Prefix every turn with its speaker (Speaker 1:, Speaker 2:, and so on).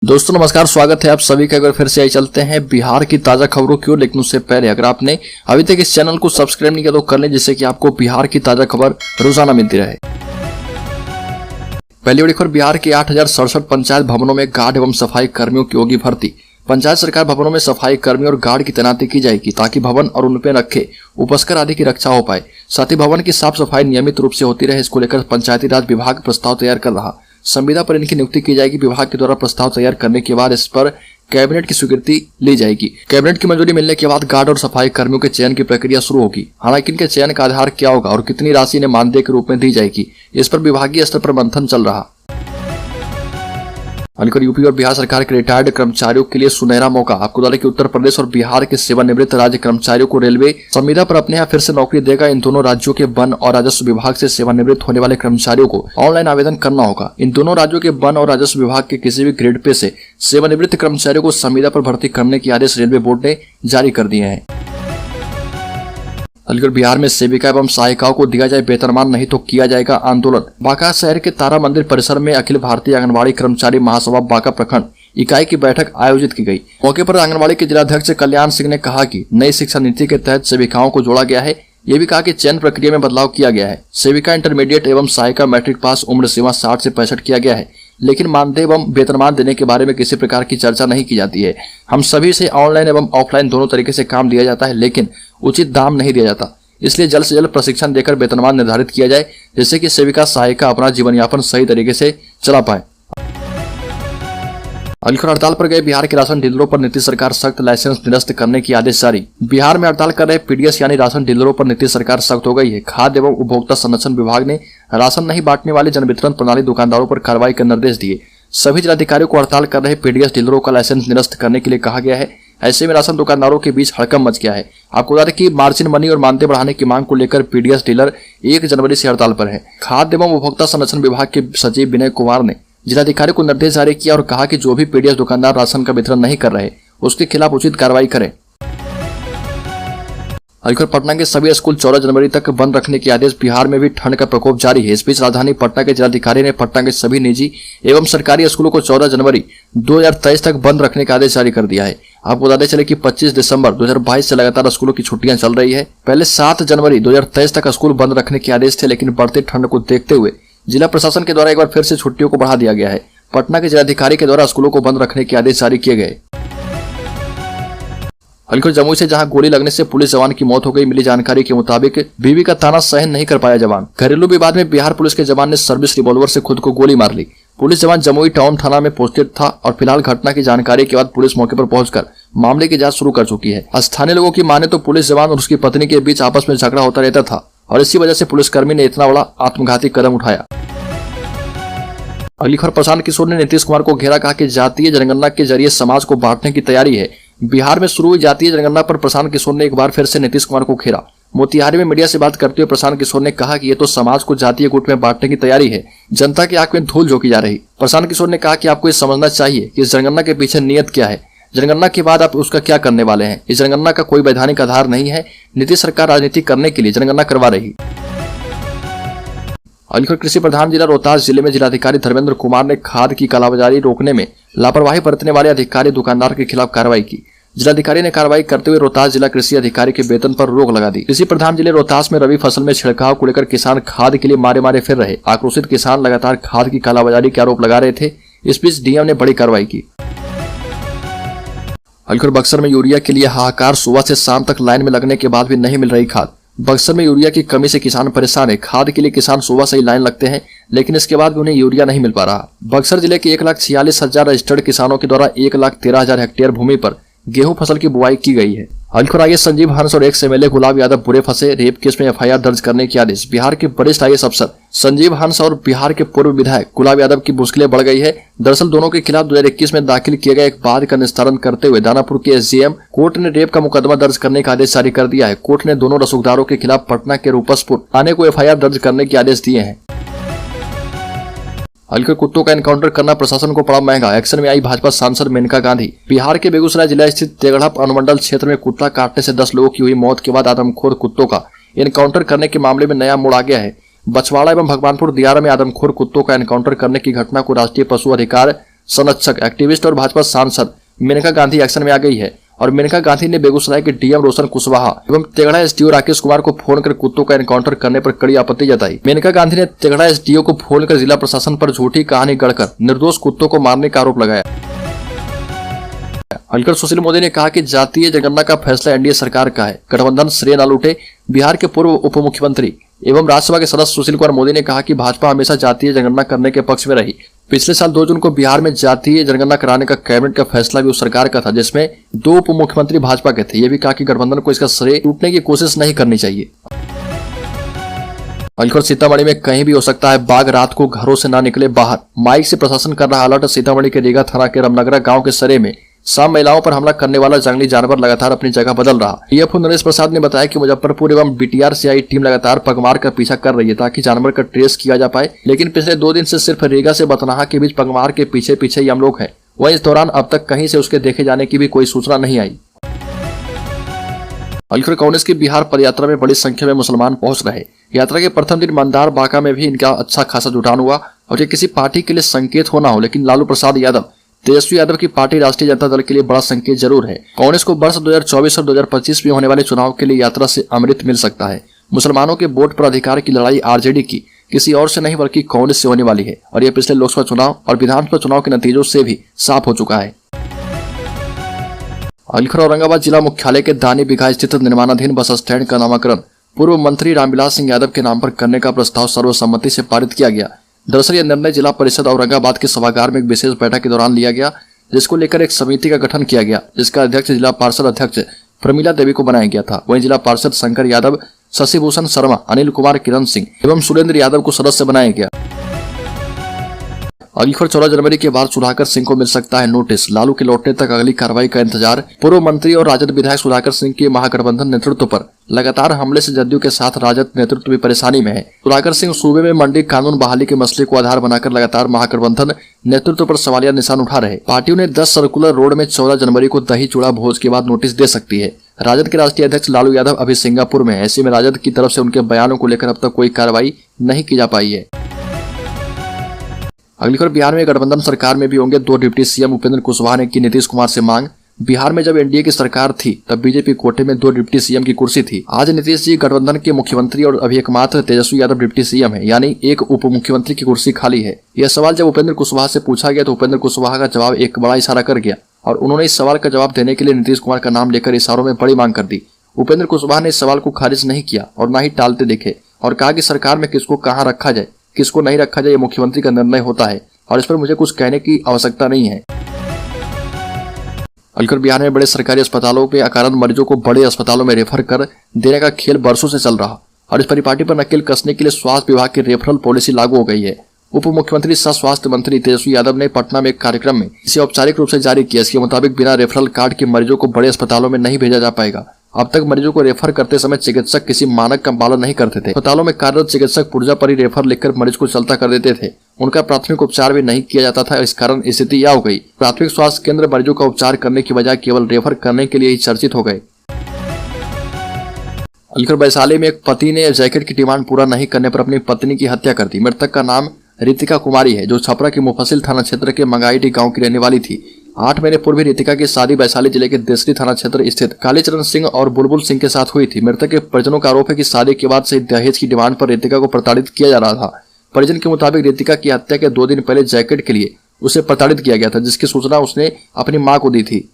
Speaker 1: दोस्तों नमस्कार, स्वागत है आप सभी का। अगर फिर से आई चलते हैं बिहार की ताजा खबरों की ओर, लेकिन उससे पहले अगर आपने अभी तक इस चैनल को सब्सक्राइब नहीं किया तो कर लें, जिससे कि आपको बिहार की ताजा खबर रोजाना मिलती रहे। पहली बड़ी खबर, बिहार के 8,067 पंचायत भवनों में गार्ड एवं सफाई कर्मियों की होगी भर्ती। पंचायत सरकार भवनों में सफाई कर्मी और गार्ड की तैनाती की जाएगी ताकि भवन और उन पर रखे उपस्कर आदि की रक्षा हो पाए। साथ ही भवन की साफ सफाई नियमित रूप से होती रहे, इसको लेकर पंचायती राज विभाग प्रस्ताव तैयार कर रहा। संविदा पर इनकी नियुक्ति की जाएगी। विभाग के द्वारा प्रस्ताव तैयार करने के बाद इस पर कैबिनेट की स्वीकृति ली जाएगी। कैबिनेट की मंजूरी मिलने के बाद गार्ड और सफाई कर्मियों के चयन की प्रक्रिया शुरू होगी। हालांकि इनके चयन का आधार क्या होगा और कितनी राशि इन्हें मानदेय के रूप में दी जाएगी, इस पर विभागीय स्तर पर मंथन चल रहा। यूपी और बिहार सरकार के रिटायर्ड कर्मचारियों के लिए सुनहरा मौका। आपको बता दें कि उत्तर प्रदेश और बिहार के सेवानिवृत्त राज्य कर्मचारियों को रेलवे संविदा पर अपने यहाँ फिर से नौकरी देगा। इन दोनों राज्यों के वन और राजस्व विभाग से सेवानिवृत्त होने वाले कर्मचारियों को ऑनलाइन आवेदन करना होगा। इन दोनों राज्यों के वन और राजस्व विभाग के किसी भी ग्रेड पे से सेवानिवृत्त कर्मचारियों को संविदा पर भर्ती करने के आदेश रेलवे बोर्ड ने जारी कर दिए हैं। बिहार में सेविका एवं सहायिकाओं को दिया जाए वेतनमान, नहीं तो किया जाएगा आंदोलन। बांका शहर के तारा मंदिर परिसर में अखिल भारतीय आंगनबाड़ी कर्मचारी महासभा बांका प्रखंड इकाई की बैठक आयोजित की गई। मौके पर आंगनबाड़ी के जिलाध्यक्ष कल्याण सिंह ने कहा कि नई शिक्षा नीति के तहत सेविकाओं को जोड़ा गया है। ये भी कहा कि चयन प्रक्रिया में बदलाव किया गया है। सेविका इंटरमीडिएट एवं सहायिका मैट्रिक पास, उम्र सीमा 60 से 65 किया गया है, लेकिन मानदेय एवं वेतनमान देने के बारे में किसी प्रकार की चर्चा नहीं की जाती है। हम सभी से ऑनलाइन एवं ऑफलाइन दोनों तरीके से काम दिया जाता है, लेकिन उचित दाम नहीं दिया जाता। इसलिए जल्द से जल्द प्रशिक्षण देकर वेतनमान निर्धारित किया जाए, जिससे कि सेविका सहायिका अपना जीवन यापन सही तरीके से चला पाए। हड़ताल पर गए बिहार के राशन डीलरों पर नीतीश सरकार सख्त, लाइसेंस निरस्त करने की आदेश जारी। बिहार में हड़ताल कर रहे पीडीएस यानी राशन डीलरों पर नीतीश सरकार सख्त हो गई है। खाद्य एवं उपभोक्ता संरक्षण विभाग ने राशन नहीं बांटने वाले जन वितरण प्रणाली दुकानदारों पर कार्रवाई के निर्देश दिए। सभी जिलाधिकारियों को हड़ताल कर रहे पीडीएस डीलरों का लाइसेंस निरस्त करने के लिए कहा गया है। ऐसे में राशन दुकानदारों के बीच हड़कंप मच गया है। आपको बता दें कि मार्जिन मनी और मानदेय बढ़ाने की मांग को लेकर पीडीएस डीलर 1 जनवरी से हड़ताल पर है। खाद्य एवं उपभोक्ता संरक्षण विभाग के सचिव विनय कुमार ने जिलाधिकारी को निर्देश जारी किया और कहा कि जो भी पीडीएस दुकानदार राशन का वितरण नहीं कर रहे उसके खिलाफ उचित कार्रवाई करें। पटना के सभी स्कूल 14 जनवरी तक बंद रखने के आदेश। बिहार में भी ठंड का प्रकोप जारी है। इस बीच राजधानी पटना के जिलाधिकारी ने पटना के सभी निजी एवं सरकारी स्कूलों को 14 जनवरी 2023 तक बंद रखने का आदेश जारी कर दिया है। आपको बताते चले कि 25 दिसंबर 2022 से लगातार स्कूलों की छुट्टियां चल रही है। पहले 7 जनवरी 2023 तक स्कूल बंद रखने के आदेश थे, लेकिन बढ़ते ठंड को देखते हुए जिला प्रशासन के द्वारा एक बार फिर से छुट्टियों को बढ़ा दिया गया है। पटना के जिलाधिकारी के द्वारा स्कूलों को बंद रखने के आदेश जारी किए गए। जमुई से जहां गोली लगने से पुलिस जवान की मौत हो गई। मिली जानकारी के मुताबिक बीवी का ताना सहन नहीं कर पाया जवान। घरेलू विवाद में बिहार पुलिस के जवान ने सर्विस रिवॉल्वर से खुद को गोली मार ली। पुलिस जवान जमुई टाउन थाना में पोस्टेड था और फिलहाल घटना की जानकारी के बाद पुलिस मौके पर पहुंचकर मामले की जांच शुरू कर चुकी है। स्थानीय लोगों की माने तो पुलिस जवान और उसकी पत्नी के बीच आपस में झगड़ा होता रहता था और इसी वजह से पुलिसकर्मी ने इतना बड़ा आत्मघाती कदम उठाया। अगली खबर, प्रशांत किशोर ने नीतीश कुमार को घेरा, कहा कि जातीय जनगणना के जरिए समाज को बांटने की तैयारी है। बिहार में शुरू हुई जातीय जनगणना पर प्रशांत किशोर ने एक बार फिर से नीतीश कुमार को घेरा। मोतिहारी में मीडिया से बात करते हुए प्रशांत किशोर ने कहा कि ये तो समाज को जातीय गुट में बांटने की तैयारी है। जनता की आंख में धूल झोंकी जा रही। प्रशांत किशोर ने कहा कि आपको ये समझना चाहिए कि इस जनगणना के पीछे नियत क्या है। जनगणना के बाद आप उसका क्या करने वाले हैं। इस जनगणना का कोई वैधानिक आधार नहीं है। नीतीश सरकार राजनीति करने के लिए जनगणना करवा रही। कृषि प्रधान जिला रोहतास जिले में जिलाधिकारी धर्मेंद्र कुमार ने खाद की कालाबाजारी रोकने में लापरवाही बरतने वाले अधिकारी दुकानदार के खिलाफ कार्रवाई की। जिलाधिकारी ने कार्रवाई करते हुए रोहतास जिला कृषि अधिकारी के वेतन पर रोक लगा दी। कृषि प्रधान जिले रोहतास में रबी फसल में छिड़काव को लेकर किसान खाद के लिए मारे फिर रहे। आक्रोशित किसान लगातार खाद की कालाबाजारी के आरोप लगा रहे थे। इस बीच डीएम ने बड़ी कार्रवाई की। बक्सर में यूरिया के लिए हाहाकार। सुबह से शाम तक लाइन में लगने के बाद भी नहीं मिल रही खाद। बक्सर में यूरिया की कमी से किसान परेशान है। खाद के लिए किसान सुबह से ही लाइन लगते हैं, लेकिन इसके बाद भी उन्हें यूरिया नहीं मिल पा रहा। बक्सर जिले के 1,46,000 रजिस्टर्ड किसानों के द्वारा 1,13,000 हेक्टेयर भूमि पर गेहूं फसल की बुआई की गई है। आगे संजीव हंस और एक्स एमएलए गुलाब यादव बुरे फंसे। रेप केस में एफआईआर दर्ज करने के आदेश। बिहार के वरिष्ठ आईएएस अफसर संजीव हंस और बिहार के पूर्व विधायक गुलाब यादव की मुश्किलें बढ़ गई है। दरअसल दोनों के खिलाफ 2021 में दाखिल किए गए एक वाद का निस्तारण करते हुए दानापुर के एसडीएम कोर्ट ने रेप का मुकदमा दर्ज करने का आदेश जारी कर दिया है। कोर्ट ने दोनों रसूखदारों के खिलाफ पटना के रूपसपुर थाने को एफआईआर दर्ज करने के आदेश दिए हैं। कुत्तों का एनकाउंटर करना प्रशासन को पड़ा महंगा। एक्शन में आई भाजपा सांसद मेनका गांधी। बिहार के बेगूसराय जिला स्थित तेगढ़ा अनुमंडल क्षेत्र में कुत्ता काटने से 10 लोगों की हुई मौत के बाद आदमखोर कुत्तों का एनकाउंटर करने के मामले में नया मोड़ आ गया है। बछवाड़ा एवं भगवानपुर दियारा में आदमखोर कुत्तों का एनकाउंटर करने की घटना को राष्ट्रीय पशु अधिकार संरक्षक, एक्टिविस्ट और भाजपा सांसद मेनका गांधी एक्शन में आ गई है और मेनका गांधी ने बेगूसराय के डीएम रोशन कुशवाहा एवं तेघड़ा एसडीओ राकेश कुमार को फोन कर कुत्तों का एनकाउंटर करने पर कड़ी आपत्ति जताई। मेनका गांधी ने तेघड़ा एसडीओ को फोन कर जिला प्रशासन पर झूठी कहानी गढ़कर निर्दोष कुत्तों को मारने का आरोप लगाया। हलकर सुशील मोदी ने कहा कि जातीय जनगणना का फैसला एनडीए सरकार का है, गठबंधन श्रेय न लूटे। बिहार के पूर्व उप मुख्यमंत्री एवं राज्यसभा के सदस्य सुशील कुमार मोदी ने कहा कि भाजपा हमेशा जातीय जनगणना करने के पक्ष में रही। पिछले साल 2 जून को बिहार में जातीय जनगणना कराने का कैबिनेट का फैसला भी उस सरकार का था, जिसमें 2 उप मुख्यमंत्री भाजपा के थे। ये भी कहा कि गठबंधन को इसका श्रेय टूटने की कोशिश नहीं करनी चाहिए। अलखर सीतामढ़ी में कहीं भी हो सकता है बाघ, रात को घरों से ना निकले बाहर। माइक से प्रशासन कर रहा अलर्ट। सीतामढ़ी के रीगा थाना के रामनगरा गांव के सरे में शाम महिलाओं पर हमला करने वाला जंगली जानवर लगातार अपनी जगह बदल रहा। डीएफओ नरेश प्रसाद ने बताया कि मुजफ्फरपुर एवं बीटीआर से आई टीम लगातार पगमार का पीछा कर रही है ताकि जानवर का ट्रेस किया जा पाए, लेकिन पिछले 2 दिन से सिर्फ रीगा से बतनाहा के बीच पगमार के पीछे पीछे ही हम लोग हैं। वहीं इस दौरान अब तक कहीं से उसके देखे जाने की भी कोई सूचना नहीं आई। अलखर कांग्रेस की बिहार पदयात्रा में बड़ी संख्या में मुसलमान पहुंच रहे। यात्रा के प्रथम दिन मंदार बांका में भी इनका अच्छा खासा जुटान हुआ और ये किसी पार्टी के लिए संकेत होना हो, लेकिन लालू प्रसाद यादव, तेजस्वी यादव की पार्टी राष्ट्रीय जनता दल के लिए बड़ा संकेत जरूर है। कांग्रेस को वर्ष 2024 और 2025 में होने वाले चुनाव के लिए यात्रा से अमृत मिल सकता है। मुसलमानों के वोट पर अधिकार की लड़ाई आरजेडी की किसी और से नहीं बल्कि कांग्रेस से होने वाली है और यह पिछले लोकसभा चुनाव और विधानसभा चुनाव के नतीजों से भी साफ हो चुका है। अलखर औरंगाबाद जिला मुख्यालय के दानी बिघा स्थित निर्माणाधीन बस स्टैंड का नामकरण पूर्व मंत्री रामविलास सिंह यादव के नाम पर करने का प्रस्ताव सर्वसम्मति से पारित किया गया। दरअसल यह निर्णय जिला परिषद औरंगाबाद के सभागार में एक विशेष बैठक के दौरान लिया गया, जिसको लेकर एक समिति का गठन किया गया, जिसका अध्यक्ष जिला पार्षद अध्यक्ष प्रमिला देवी को बनाया गया था। वहीं जिला पार्षद शंकर यादव, शशिभूषण शर्मा, अनिल कुमार, किरण सिंह एवं सुरेंद्र यादव को सदस्य बनाया गया। अलखर 14 जनवरी के बाद सुधाकर सिंह को मिल सकता है नोटिस। लालू के लौटने तक अगली कार्रवाई का इंतजार। पूर्व मंत्री और राजद विधायक सुधाकर सिंह के महागठबंधन नेतृत्व पर लगातार हमले से जदयू के साथ राजद नेतृत्व भी परेशानी में है। सुधाकर सिंह सूबे में मंडी कानून बहाली के मसले को आधार बनाकर लगातार महागठबंधन नेतृत्व पर सवालिया निशान उठा रहे। पार्टियों ने 10 सर्कुलर रोड में 14 जनवरी को दही चूड़ा भोज के बाद नोटिस दे सकती है। राजद के राष्ट्रीय अध्यक्ष लालू यादव अभी सिंगापुर में है। ऐसे में राजद की तरफ से उनके बयानों को लेकर अब तक कोई कार्रवाई नहीं की जा पाई है। अगली खबर, बिहार में गठबंधन सरकार में भी होंगे 2 डिप्टी सीएम। उपेंद्र कुशवाहा ने की नीतीश कुमार से मांग। बिहार में जब एनडीए की सरकार थी तब बीजेपी कोटे में 2 डिप्टी सीएम की कुर्सी थी। आज नीतीश जी गठबंधन के मुख्यमंत्री और अभी एकमात्र तेजस्वी यादव डिप्टी सीएम है, यानी एक उप मुख्यमंत्री की कुर्सी खाली है। यह सवाल जब उपेंद्र कुशवाहा से पूछा गया तो उपेंद्र कुशवाहा का जवाब एक बड़ा इशारा कर गया और उन्होंने इस सवाल का जवाब देने के लिए नीतीश कुमार का नाम लेकर इशारों में बड़ी मांग कर दी। उपेंद्र कुशवाहा ने इस सवाल को खारिज नहीं किया और न ही टालते दिखे और कहा कि सरकार में किसको कहाँ रखा जाए, किसको नहीं रखा जाए, ये मुख्यमंत्री का निर्णय होता है और इस पर मुझे कुछ कहने की आवश्यकता नहीं है। अलखर, बिहार में बड़े सरकारी अस्पतालों में अकारण मरीजों को बड़े अस्पतालों में रेफर कर देने का खेल बरसों से चल रहा और इस परिपाटी पर नकेल कसने के लिए स्वास्थ्य विभाग की रेफरल पॉलिसी लागू हो गई है। उप मुख्यमंत्री सह स्वास्थ्य मंत्री तेजस्वी यादव ने पटना में एक कार्यक्रम में इसे औपचारिक रूप से जारी किया। इसके मुताबिक बिना रेफरल कार्ड के मरीजों को बड़े अस्पतालों में नहीं भेजा जा पाएगा। अब तक मरीजों को रेफर करते समय चिकित्सक किसी मानक का पालन नहीं करते थे। अस्पतालों में कार्यरत चिकित्सक पुर्जा पर ही रेफर लिखकर मरीज को चलता कर देते थे। उनका प्राथमिक उपचार भी नहीं किया जाता था। इस कारण स्थिति यह हो गई। प्राथमिक स्वास्थ्य केंद्र मरीजों का उपचार करने की बजाय केवल रेफर करने के लिए ही चर्चित हो गए। अलखर, वैशाली में एक पति ने जैकेट की डिमांड पूरा नहीं करने पर अपनी पत्नी की हत्या कर दी। मृतक का नाम रितिका कुमारी है, जो छपरा के मुफस्सिल थाना क्षेत्र के मंगाईडी गांव की रहने वाली थी। 8 महीने पूर्व रितिका की शादी वैशाली जिले के देसरी थाना क्षेत्र स्थित कालीचरण सिंह और बुलबुल सिंह के साथ हुई थी। मृतक के परिजनों का आरोप है कि शादी के बाद से दहेज की डिमांड पर रितिका को प्रताड़ित किया जा रहा था। परिजन के मुताबिक रितिका की हत्या के 2 दिन पहले जैकेट के लिए उसे प्रताड़ित किया गया था, जिसकी सूचना उसने अपनी मां को दी थी।